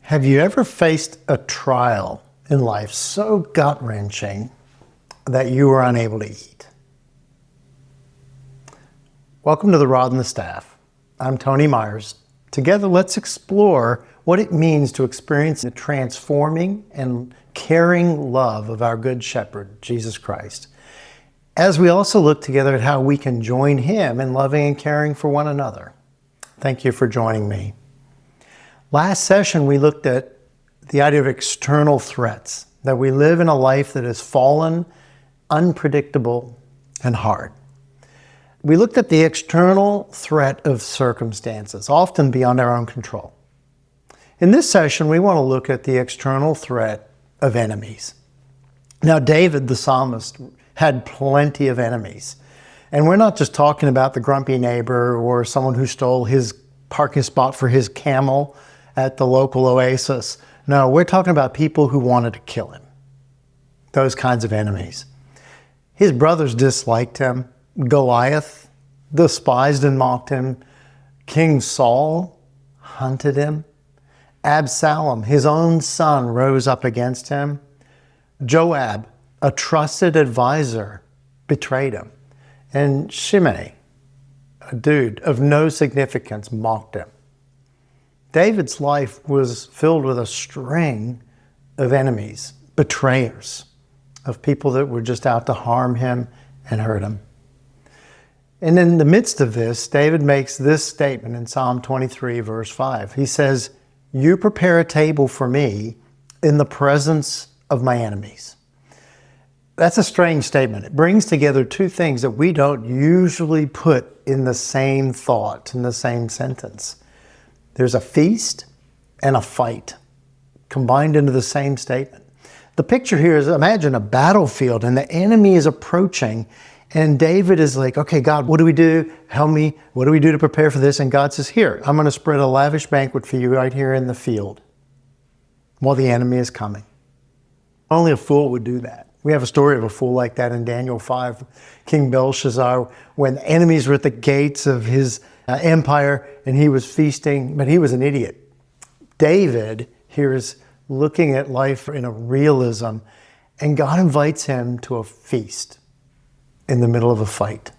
Have you ever faced a trial in life so gut-wrenching that you were unable to eat? Welcome to The Rod and the Staff. I'm Tony Myers. Together, let's explore what it means to experience the transforming and caring love of our Good Shepherd, Jesus Christ, as we also look together at how we can join Him in loving and caring for one another. Thank you for joining me. Last session, we looked at the idea of external threats, that we live in a life that is fallen, unpredictable, and hard. We looked at the external threat of circumstances, often beyond our own control. In this session, we want to look at the external threat of enemies. Now, David, the psalmist, had plenty of enemies. And we're not just talking about the grumpy neighbor or someone who stole his parking spot for his camel at the local oasis. No, we're talking about people who wanted to kill him. Those kinds of enemies. His brothers disliked him. Goliath despised and mocked him. King Saul hunted him. Absalom, his own son, rose up against him. Joab, a trusted advisor, betrayed him. And Shimei, a dude of no significance, mocked him. David's life was filled with a string of enemies, betrayers, of people that were just out to harm him and hurt him. And in the midst of this, David makes this statement in Psalm 23, verse 5. He says, "You prepare a table for me in the presence of my enemies." That's a strange statement. It brings together two things that we don't usually put in the same thought, in the same sentence. There's a feast and a fight combined into the same statement. The picture here is, imagine a battlefield and the enemy is approaching, and David is like, okay, God, what do we do? Help me. What do we do to prepare for this? And God says, here, I'm going to spread a lavish banquet for you right here in the field while the enemy is coming. Only a fool would do that. We have a story of a fool like that in Daniel 5, King Belshazzar, when the enemies were at the gates of his empire and he was feasting, but he was an idiot. David here is looking at life in a realism, and God invites him to a feast in the middle of a fight.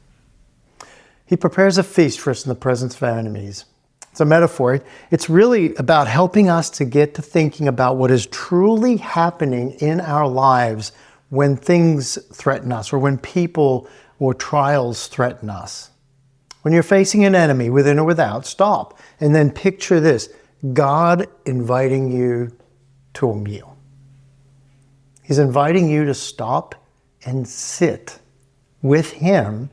He prepares a feast for us in the presence of our enemies. It's a metaphor. It's really about helping us to get to thinking about what is truly happening in our lives when things threaten us or when people or trials threaten us. When you're facing an enemy, within or without, stop and then picture this: God inviting you to a meal. He's inviting you to stop and sit with Him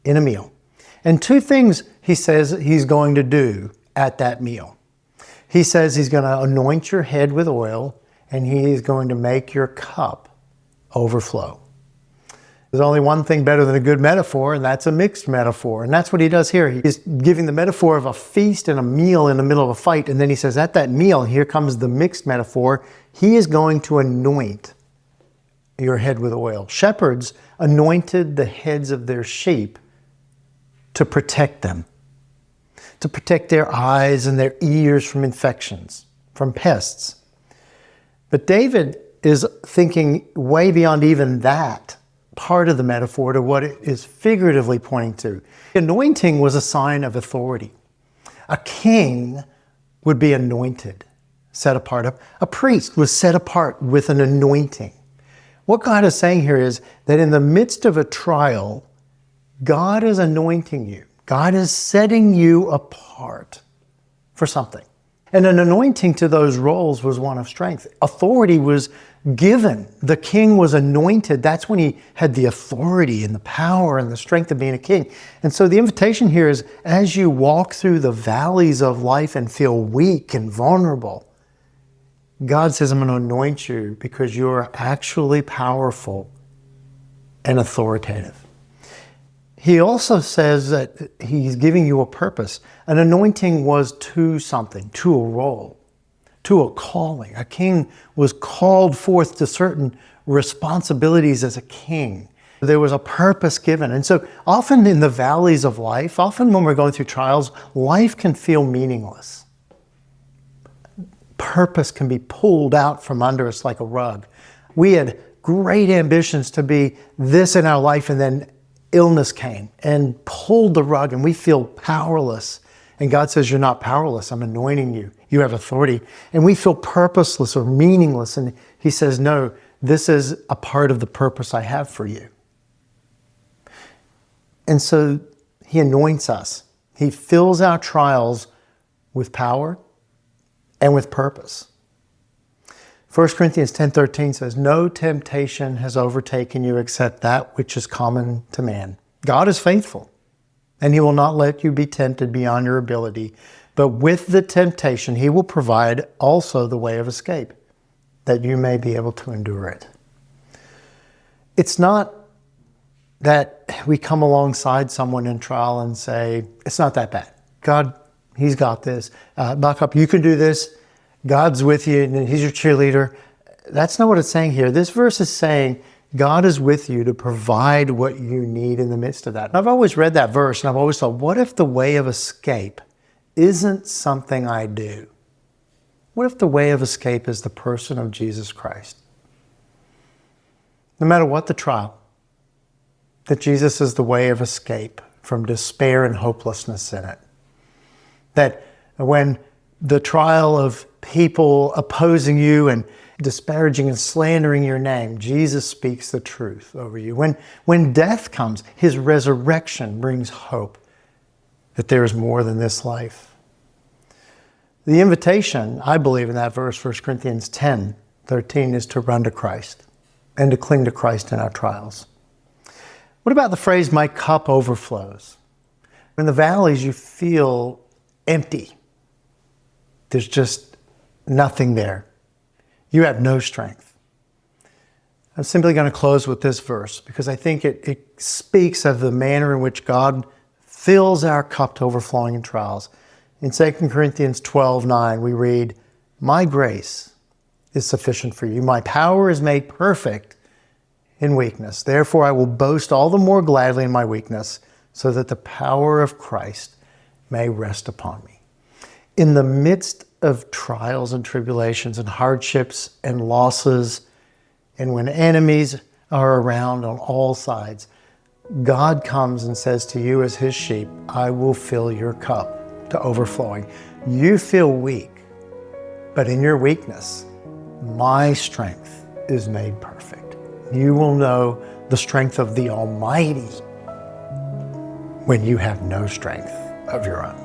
in a meal. And two things He says He's going to do at that meal. He says He's going to anoint your head with oil, and He is going to make your cup overflow. There's only one thing better than a good metaphor, and that's a mixed metaphor. And that's what He does here. He's giving the metaphor of a feast and a meal in the middle of a fight. And then He says, at that meal, here comes the mixed metaphor. He is going to anoint your head with oil. Shepherds anointed the heads of their sheep to protect them, to protect their eyes and their ears from infections, from pests. But David is thinking way beyond even that part of the metaphor to what it is figuratively pointing to. Anointing was a sign of authority. A king would be anointed, set apart. A priest was set apart with an anointing. What God is saying here is that in the midst of a trial, God is anointing you. God is setting you apart for something. And an anointing to those roles was one of strength. Authority was given. The king was anointed. That's when he had the authority and the power and the strength of being a king. And so the invitation here is, as you walk through the valleys of life and feel weak and vulnerable, God says, I'm going to anoint you because you're actually powerful and authoritative. He also says that He's giving you a purpose. An anointing was to something, to a role, to a calling. A king was called forth to certain responsibilities as a king. There was a purpose given. And so often in the valleys of life, often when we're going through trials, life can feel meaningless. purpose can be pulled out from under us like a rug. We had great ambitions to be this in our life, and then illness came and pulled the rug, and we feel powerless. And God says, you're not powerless. I'm anointing you. You have authority. And we feel purposeless or meaningless. And he says, no, this is a part of the purpose I have for you. And so he anoints us. He fills our trials with power and with purpose. 1 Corinthians 10:13 says, no temptation has overtaken you except that which is common to man. God is faithful, and he will not let you be tempted beyond your ability. But with the temptation, he will provide also the way of escape, that you may be able to endure it. It's not that we come alongside someone in trial and say, it's not that bad. God, he's got this. Buck up, you can do this. God's with you, and he's your cheerleader. That's not what it's saying here. This verse is saying God is with you to provide what you need in the midst of that. And I've always read that verse, and I've always thought, what if the way of escape isn't something I do? What if the way of escape is the person of Jesus Christ? No matter what the trial, that Jesus is the way of escape from despair and hopelessness in it. That when the trial of people opposing you and disparaging and slandering your name, Jesus speaks the truth over you. When death comes, his resurrection brings hope that there is more than this life. The invitation, I believe in that verse, 1 Corinthians 10:13, is to run to Christ and to cling to Christ in our trials. What about the phrase, my cup overflows? In the valleys, you feel empty. There's just nothing there. You have no strength. I'm simply going to close with this verse because I think it speaks of the manner in which God fills our cup to overflowing in trials. In 2 Corinthians 12:9, we read, my grace is sufficient for you. My power is made perfect in weakness. Therefore, I will boast all the more gladly in my weakness, so that the power of Christ may rest upon me. In the midst of trials and tribulations and hardships and losses, and when enemies are around on all sides, God comes and says to you as his sheep, I will fill your cup to overflowing. You feel weak, but in your weakness, my strength is made perfect. You will know the strength of the Almighty when you have no strength of your own.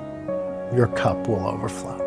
Your cup will overflow.